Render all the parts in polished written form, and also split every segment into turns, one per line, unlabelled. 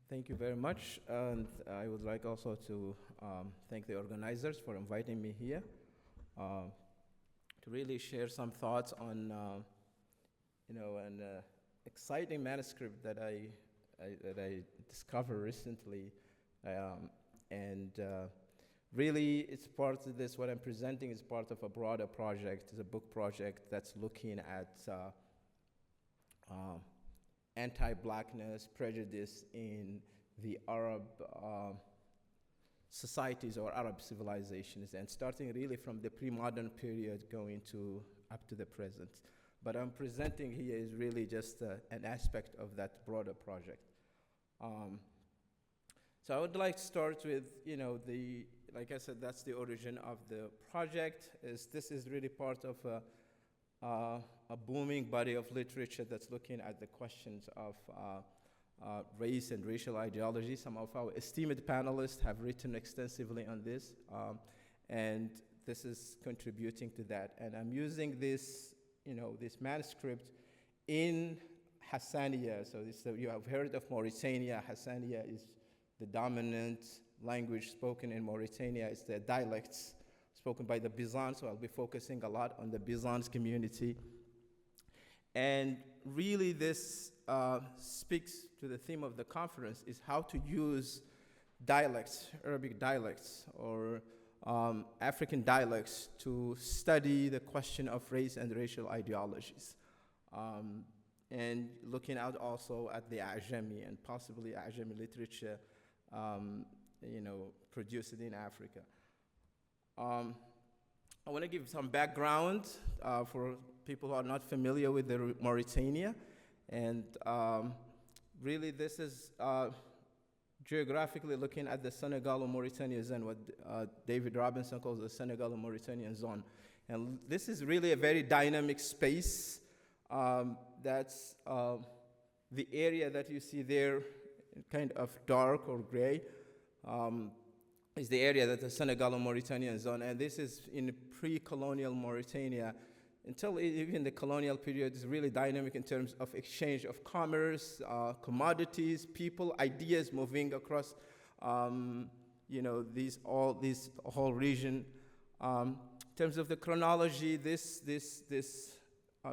Thank you very much, and I would like also to thank the organizers for inviting me here to really share some thoughts on, an exciting manuscript that I discovered recently, and really, it's part of this. What I'm presenting is part of a broader project. It's a book project that's looking at anti-blackness, prejudice in the Arab societies or Arab civilizations, and starting really from the pre-modern period going to up to the present. But I'm presenting here is really just an aspect of that broader project. So I would like to start with, like I said, that's the origin of the project. This is really part of a booming body of literature that's looking at the questions of race and racial ideology. Some of our esteemed panelists have written extensively on this, and this is contributing to that. And I'm using this, this manuscript in Hassaniya. So you have heard of Mauritania. Hassaniya is the dominant language spoken in Mauritania. It's the dialects spoken by the Bizans, so I'll be focusing a lot on the Byzance community. And really this speaks to the theme of the conference, is how to use dialects, Arabic dialects, or African dialects to study the question of race and racial ideologies. And looking out also at the Ajami and possibly Ajami literature, produced in Africa. I want to give some background for people who are not familiar with Mauritania. And really this is geographically looking at the Senegalo-Mauritania zone, what David Robinson calls the Senegalo-Mauritanian zone. And this is really a very dynamic space. That's the area that you see there, kind of dark or gray, is the area that the Senegalo-Mauritanian zone, and this is in pre-colonial Mauritania. Until even the colonial period is really dynamic in terms of exchange of commerce, commodities, people, ideas moving across, this whole region. In terms of the chronology, this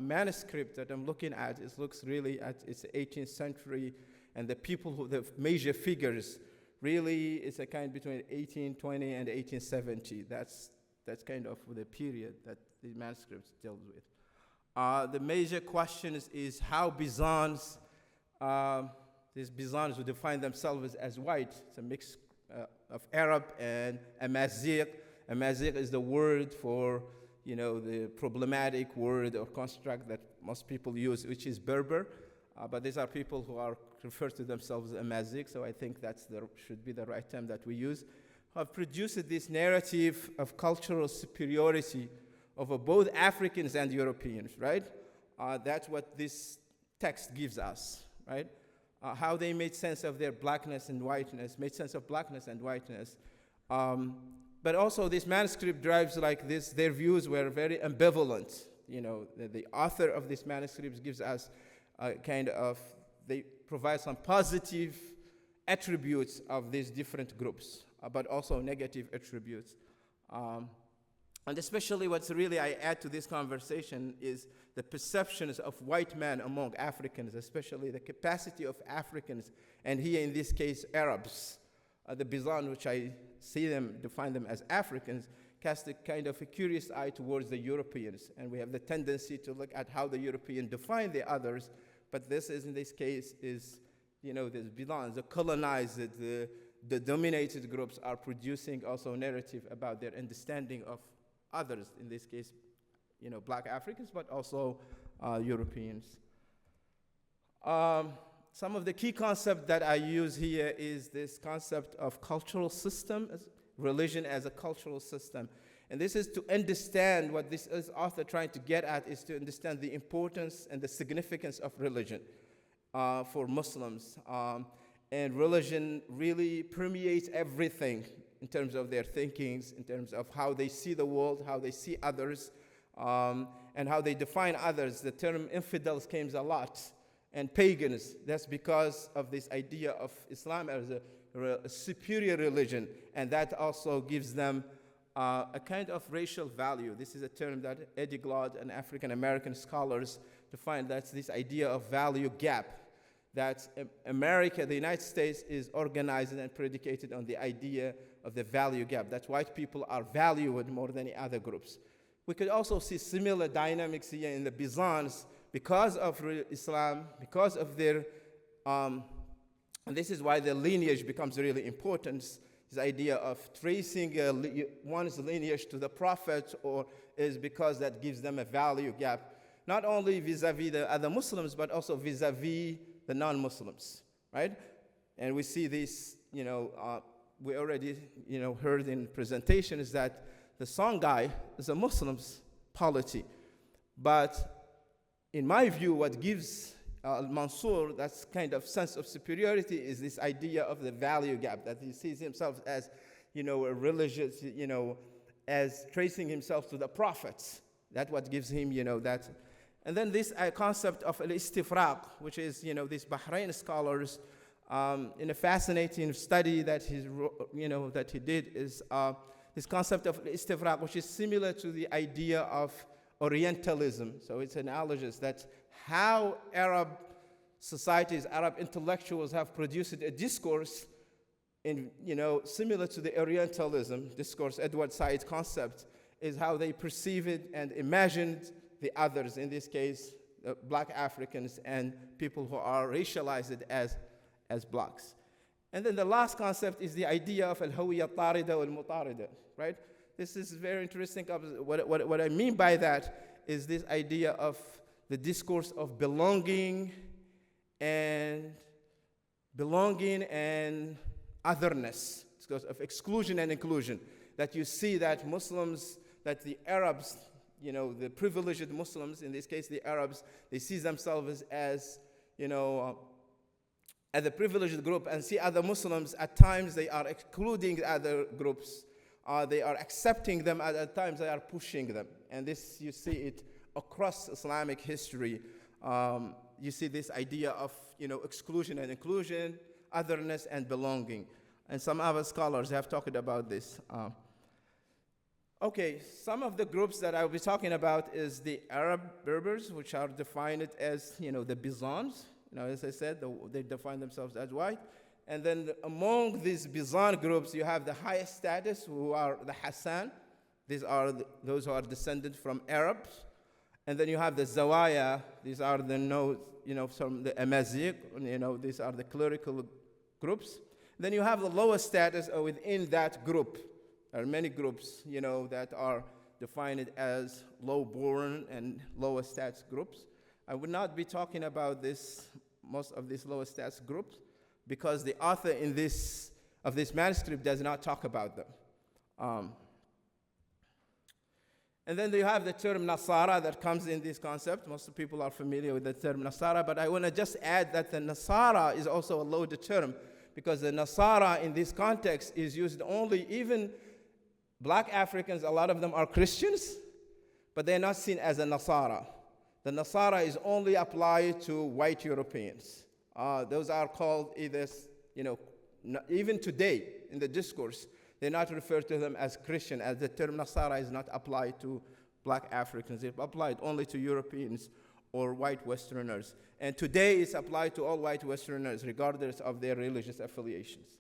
manuscript that I'm looking at, looks really at its 18th century, and the people the major figures, really it's a kind between 1820 and 1870. That's kind of the period that the manuscript deals with. The major question is how Byzants, these Byzants who define themselves as white, it's a mix of Arab and Amazigh. Amazigh is the word for, the problematic word or construct that most people use, which is Berber. But these are people who refer to themselves as Amazigh, so I think should be the right term that we use, have produced this narrative of cultural superiority over both Africans and Europeans, right? That's what this text gives us, right? How they made sense of their blackness and whiteness, but also this manuscript drives like this, their views were very ambivalent. The author of this manuscript gives us they provide some positive attributes of these different groups, but also negative attributes. And especially what's really I add to this conversation is the perceptions of white men among Africans, especially the capacity of Africans, and here in this case, Arabs. The Byzant, which I define them as Africans, cast a kind of a curious eye towards the Europeans, and we have the tendency to look at how the European define the others, but this is, in this case, is, this Byzant, the colonized, the dominated groups are producing also a narrative about their understanding of others, in this case, Black Africans, but also Europeans. Some of the key concepts that I use here is this concept of cultural system, religion as a cultural system. And this is to understand what this is author trying to get at, is to understand the importance and the significance of religion for Muslims. And religion really permeates everything in terms of their thinkings, in terms of how they see the world, how they see others, and how they define others. The term infidels comes a lot. and pagans. That's because of this idea of Islam as a superior religion, and that also gives them a kind of racial value. This is a term that Eddie Glaude and African-American scholars define. That's this idea of value gap, that America, the United States, is organized and predicated on the idea of the value gap, that white people are valued more than the other groups. We could also see similar dynamics here in the Byzantines because of Islam, because of their, and this is why the lineage becomes really important. This idea of tracing one's lineage to the prophet, or is because that gives them a value gap, not only vis-a-vis the other Muslims, but also vis-a-vis the non-Muslims, right? And we see this, we already, heard in presentations that the Songhai is a Muslim's polity. But in my view, what gives Al-Mansur that kind of sense of superiority is this idea of the value gap, that he sees himself as, a religious, as tracing himself to the prophets. That's what gives him, that. And then this concept of al-istifraq, which is, these Bahrain scholars, in a fascinating study that that he did, is this concept of istifraq, which is similar to the idea of Orientalism. So it's analogous that how Arab societies, Arab intellectuals have produced a discourse in, similar to the Orientalism discourse, Edward Said's concept, is how they perceive it and imagined the others, in this case, Black Africans and people who are racialized as blacks. And then the last concept is the idea of al-hawiyya tarida wal-mutarida, right? This is very interesting. What I mean by that is this idea of the discourse of belonging and otherness, discourse of exclusion and inclusion. That you see that Muslims, that the Arabs, the privileged Muslims, in this case the Arabs, they see themselves as, as a privileged group, and see other Muslims, at times they are excluding other groups. They are accepting them, at times they are pushing them. And this, you see it across Islamic history. You see this idea of, exclusion and inclusion, otherness and belonging. And some other scholars have talked about this. Okay, some of the groups that I'll be talking about is the Arab Berbers, which are defined as, the Byzantines. As I said, they define themselves as white. And then among these Byzantine groups, you have the highest status, who are the Hassan. These are those who are descended from Arabs. And then you have the Zawaya. These are the from the Amazigh. These are the clerical groups. Then you have the lowest status within that group. There are many groups, that are defined as low-born and lowest status groups. I would not be talking about most of these lowest status groups, because the author of this manuscript does not talk about them. And then you have the term Nasara that comes in this concept. Most people are familiar with the term Nasara, but I want to just add that the Nasara is also a loaded term, because the Nasara in this context is used only, even Black Africans, a lot of them are Christians, but they're not seen as a Nasara. The Nasara is only applied to white Europeans. Those are called either, even today in the discourse, they're not referred to them as Christian, as the term Nasara is not applied to Black Africans. It's applied only to Europeans or white Westerners. And today it's applied to all white Westerners, regardless of their religious affiliations.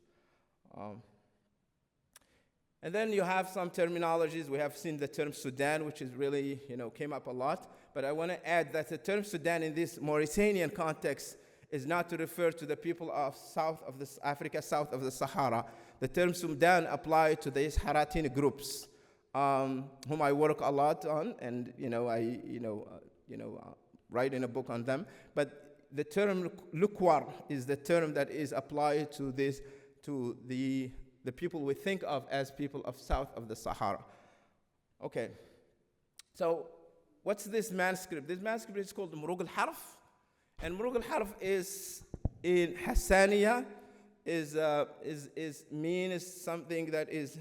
And then you have some terminologies. We have seen the term Sudan, which is really, came up a lot. But I want to add that the term Sudan in this Mauritanian context is not to refer to the people of Africa, south of the Sahara. The term Sudan applies to these Haratini groups, whom I work a lot on, and I write in a book on them. But the term Lukwar is the term that is applied to the people we think of as people of south of the Sahara. Okay, so what's this manuscript? This manuscript is called Murug al-Harf, and Murug al-Harf is in Hassaniya, means something that is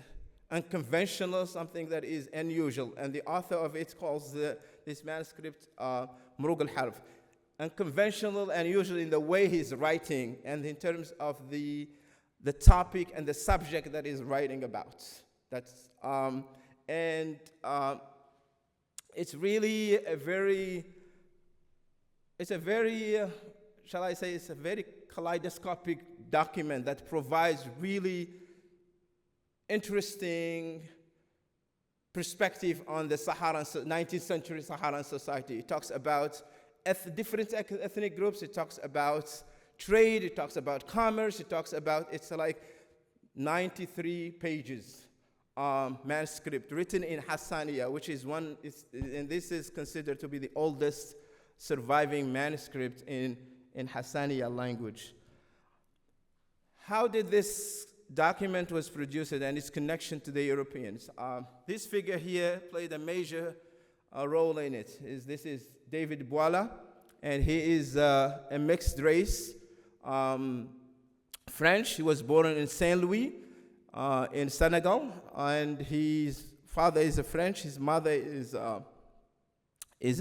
unconventional, something that is unusual, and the author of it calls this manuscript Murug al-Harf. unconventional and usually in the way he's writing and in terms of the topic and the subject that he's writing about. That's and it's really a very, shall I say, it's a very kaleidoscopic document that provides really interesting perspective on the 19th century Saharan society. It talks about different ethnic groups. It talks about trade. It talks about commerce. It talks about, it's like 93 pages manuscript written in Hassaniya, which is and this is considered to be the oldest surviving manuscript in Hassaniya language. How did this document was produced and its connection to the Europeans? This figure here played a major role in it. This is David Boila, and he is a mixed race French. He was born in Saint Louis in Senegal, and his father is a French. His mother is a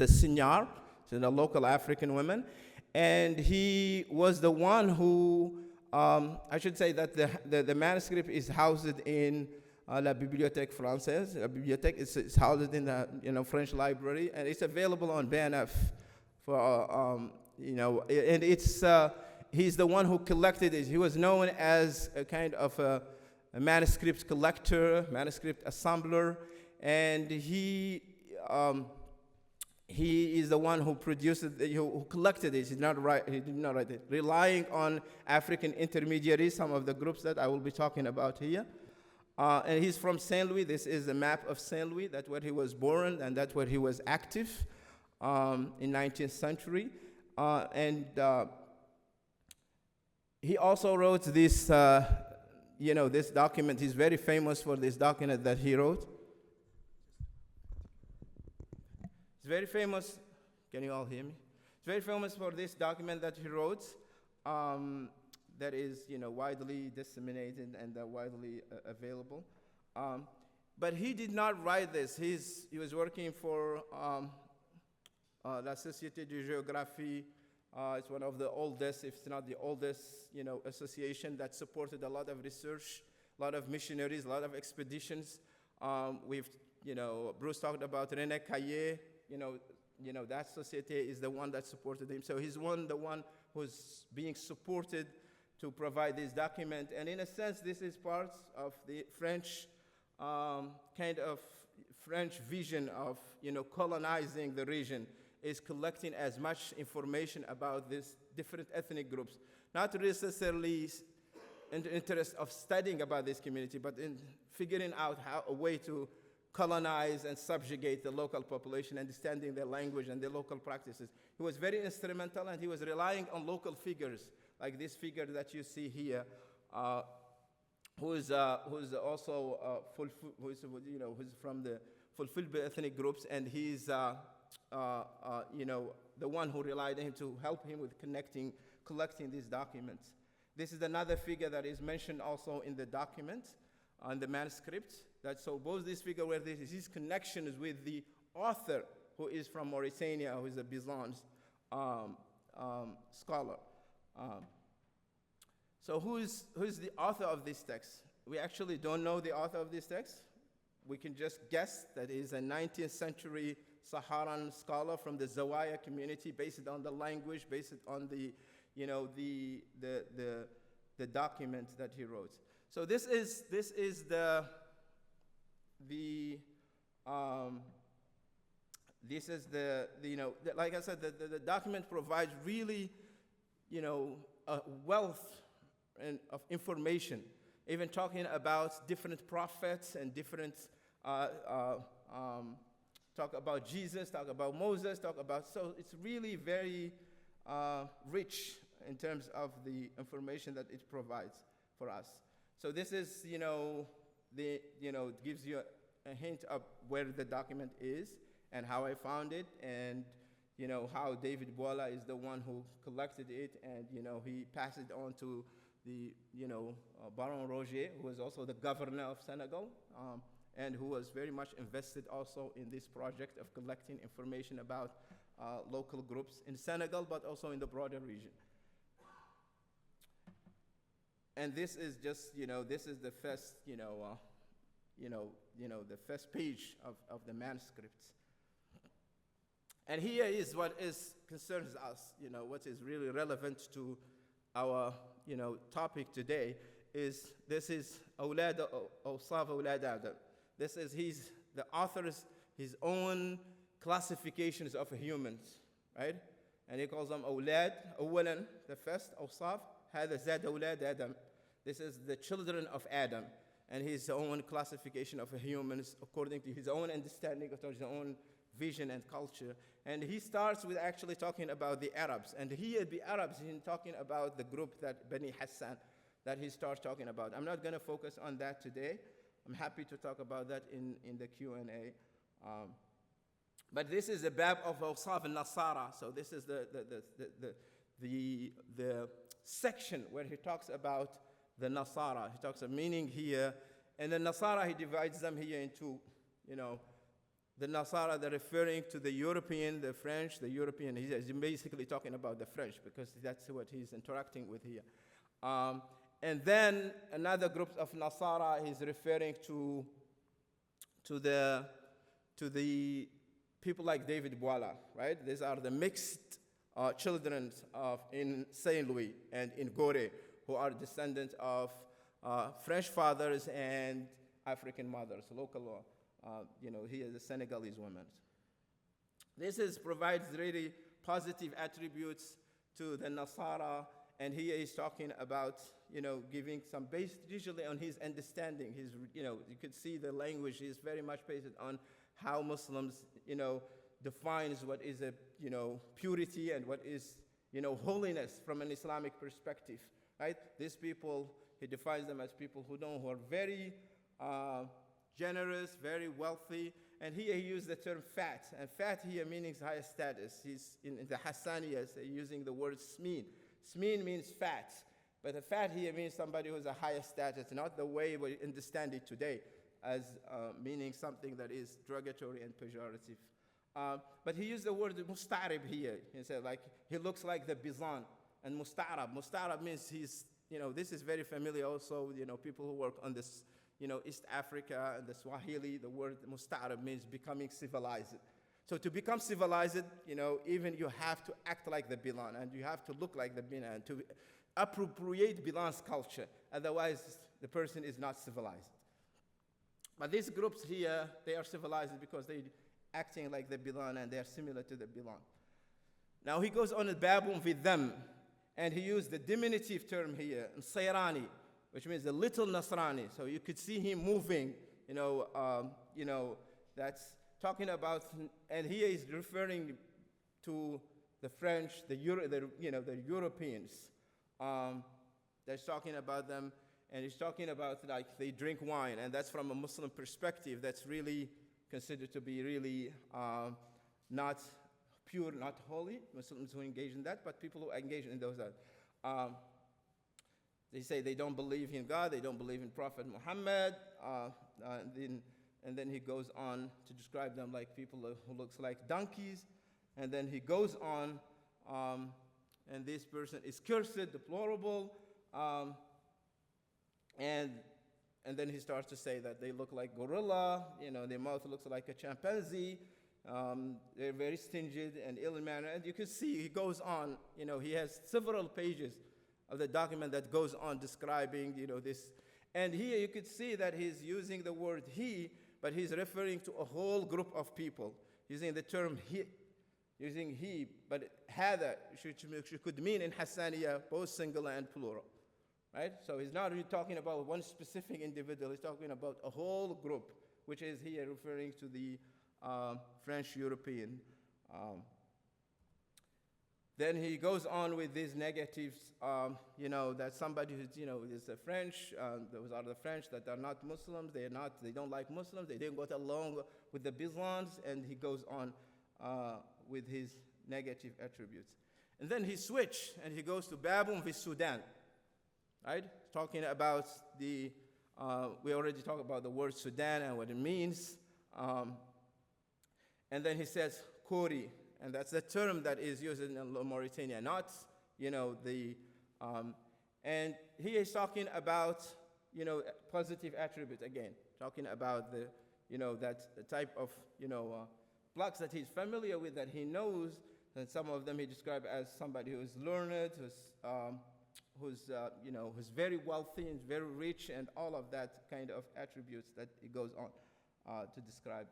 Signor, she's a local African woman, and he was the one who, I should say that the manuscript is housed in La Bibliothèque Française. La Bibliothèque is housed in the French library, and it's available on BNF for and it's he's the one who collected it. He was known as a kind of a manuscript collector, manuscript assembler, and he is the one who produced it, who collected it. He did not write it. Relying on African intermediaries, some of the groups that I will be talking about here. And he's from Saint Louis. This is a map of Saint Louis. That's where he was born, and that's where he was active in 19th century. He also wrote this, this document. He's very famous for this document that he wrote. He's very famous. Can you all hear me? He's very famous for this document that he wrote. That is, widely disseminated and widely available. But he did not write this. He was working for La Société de Géographie. It's one of the oldest, if it's not the oldest, association that supported a lot of research, a lot of missionaries, a lot of expeditions. Bruce talked about René Caillé. That society is the one that supported him. So he's the one who's being supported to provide this document. And in a sense, this is part of the French kind of French vision of colonizing the region, is collecting as much information about these different ethnic groups, not necessarily in the interest of studying about this community, but in figuring out a way to colonize and subjugate the local population, understanding their language and their local practices. He was very instrumental, and he was relying on local figures, like this figure that you see here, who's also who's from the Fulfulde ethnic groups, and he's the one who relied on him to help him with collecting these documents. This is another figure that is mentioned also in the document, on the manuscript. So both these figures were his connections with the author, who is from Mauritania, who is a Byzantine scholar. So who's the author of this text? We actually don't know the author of this text. We can just guess that he is a 19th century Saharan scholar from the Zawaya community, based on the language, based on the document that he wrote. So this is like I said, the document provides really, a wealth of information, even talking about different prophets and different, talk about Jesus, talk about Moses, so it's really very rich in terms of the information that it provides for us. So this is, gives you a hint of where the document is and how I found it, and how David Boila is the one who collected it, and he passed it on to the Baron Roger, who was also the governor of Senegal, and who was very much invested also in this project of collecting information about local groups in Senegal, but also in the broader region. And this is just, this is the first, the first page of the manuscripts. And here is what concerns us, what is really relevant to our, topic today this is Awlad Awsaf Awlad Adam. This is the author's his own classifications of humans, right? And he calls them Awlad, أولا, the first, Awsaf, هذا زاد أولاد Adam. This is the children of Adam, and his own classification of humans according to his own understanding, of his own vision and culture. And he starts with actually talking about the Arabs. And here, the Arabs, he's talking about the group that Bani Hassan, that he starts talking about. I'm not going to focus on that today. I'm happy to talk about that in the Q&A. But this is the Bab of Awsaf al-Nasara. So this is the section where he talks about the Nasara. He talks of meaning here. And the Nasara, he divides them here into, the Nasara, they're referring to the European, the French, the European. He's basically talking about the French because that's what he's interacting with here. And then another group of Nasara, he's referring to the people like David Boileau, right? These are the mixed children in Saint Louis and in Gorée, who are descendants of French fathers and African mothers, local law. He is a Senegalese woman. This provides really positive attributes to the Nasara, and here he's talking about, giving some base usually on his understanding. You could see the language is very much based on how Muslims, defines what is a, purity and what is, holiness from an Islamic perspective, right? These people, he defines them as people who are very generous, very wealthy, and here he used the term fat, and fat here means higher status. He's in the Hassaniyas using the word smeen. Smeen means fat, but the fat here means somebody who has a higher status, not the way we understand it today as meaning something that is derogatory and pejorative. But he used the word musta'rib here. He said, he looks like the Bizan, and musta'rab. Musta'rab means this is very familiar also, people who work on this, East Africa and the Swahili, the word musta'rab means becoming civilized. So to become civilized, even you have to act like the Bilan, and you have to look like the Bilan, to appropriate Bilan's culture. Otherwise, the person is not civilized. But these groups here, they are civilized because they're acting like the Bilan, and they are similar to the Bilan. Now he goes on a babun with them, and he used the diminutive term here, Sayrani, which means the little Nasrani. So you could see him moving, that's talking about, and here he's referring to the French, the Europeans. That's talking about them, and he's talking about they drink wine, and that's from a Muslim perspective. That's really considered to be really not pure, not holy. Muslims who engage in that, but people who engage in those they say they don't believe in God, they don't believe in Prophet Muhammad, and then he goes on to describe them like people who looks like donkeys, and then he goes on, and this person is cursed, deplorable, and then he starts to say that they look like gorilla, their mouth looks like a chimpanzee, they're very stingy and ill-mannered, and you can see he goes on, he has several pages of the document that goes on describing, this. And here you could see that he's using the word he, but he's referring to a whole group of people, using the term he, but hada, which could mean in Hassaniya both singular and plural, right? So he's not really talking about one specific individual, he's talking about a whole group, which is here referring to the French European. Then he goes on with these negatives, that somebody who's, is a French, those are the French that are not Muslims, they don't like Muslims, they didn't go along with the Byzantines, and he goes on with his negative attributes. And then he switched, and he goes to Babun with Sudan, right? Talking about we already talked about the word Sudan and what it means. And then he says, Kori, And that's the term that is used in Mauritania, not, and he is talking about, positive attributes again, talking about that type of, blacks that he's familiar with, that he knows, and some of them he described as somebody who is learned, who's very wealthy and very rich, and all of that kind of attributes that he goes on to describe.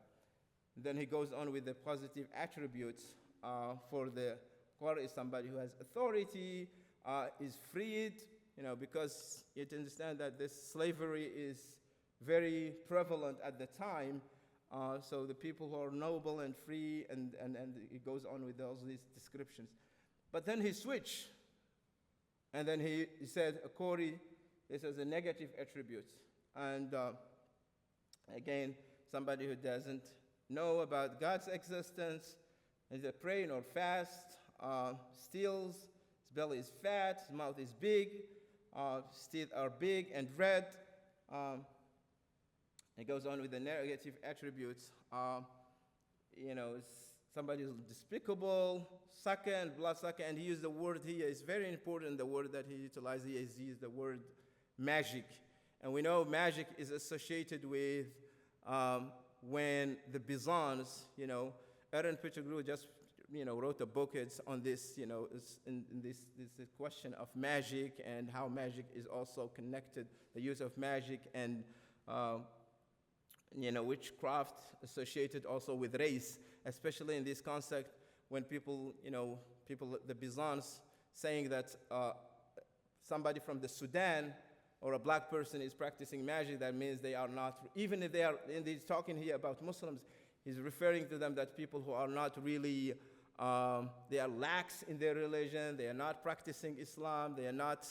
Then he goes on with the positive attributes for the Qari is somebody who has authority, is freed, because you have to understand that this slavery is very prevalent at the time. So the people who are noble and free, and it goes on with all these descriptions. But then he switched, and then he said, Qari, this is a negative attribute. And again, somebody who doesn't know about God's existence, is a praying or fast, steals, his belly is fat, his mouth is big, his teeth are big and red. It goes on with the negative attributes. Somebody who's despicable, sucker and bloodsucker, and he used the word here. It's very important, the word that he utilized here is he used the word magic. And we know magic is associated with when the Byzantines, Aaron Pettigrew just, wrote a book. It's on this, it's in this question of magic and how magic is also connected, the use of magic and, witchcraft associated also with race, especially in this concept when people, the Byzantines saying that somebody from the Sudan or a black person is practicing magic, that means they are not, even if they are, and he's talking here about Muslims, he's referring to them that people who are not really, they are lax in their religion, they are not practicing Islam, they are not,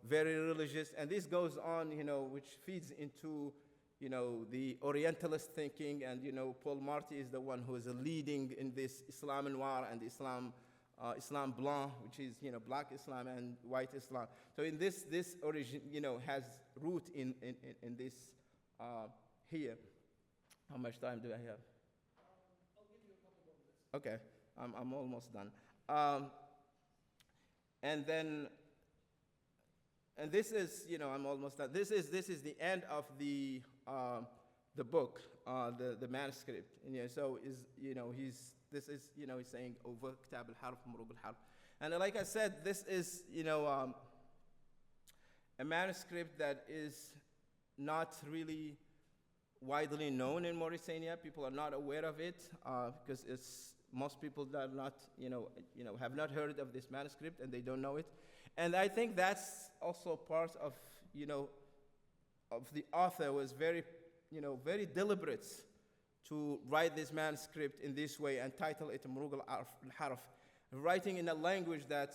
very religious. And this goes on, which feeds into, the Orientalist thinking. And, Paul Marty is the one who is leading in this Islam Noir and Islam Blanc, which is, black Islam and white Islam. So in this origin, has root in this here. How much time do I have?
I'll give you a couple more minutes.
Okay, I'm almost done. And this is, I'm almost done. This is the end of the book, the manuscript. And, so he's saying over Kitab al-Harf, Murug al-Harf. And like I said, this is, a manuscript that is not really widely known in Mauritania. People are not aware of it because most people that not, have not heard of this manuscript and they don't know it. And I think that's also part of, of the author was very, very deliberate to write this manuscript in this way and title it Murug al-Harf, writing in a language that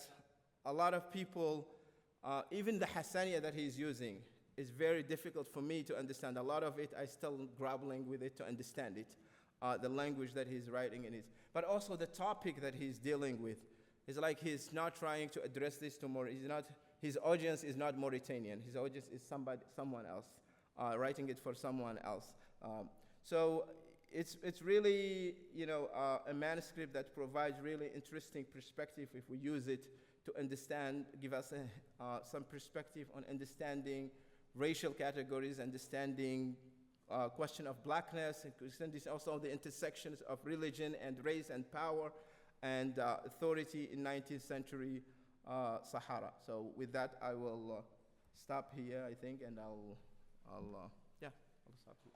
a lot of people, even the Hassaniya that he's using, is very difficult for me to understand. A lot of it, I still grappling with it to understand it, the language that he's writing in it. But also the topic that he's dealing with. It's like he's not trying to address this to his audience is not Mauritanian. His audience is someone else, writing it for someone else. So it's really, a manuscript that provides really interesting perspective if we use it to understand, give us some perspective on understanding racial categories, understanding question of blackness, and also the intersections of religion and race and power and authority in 19th century Sahara. So with that, I will stop here, I think, and I'll stop here.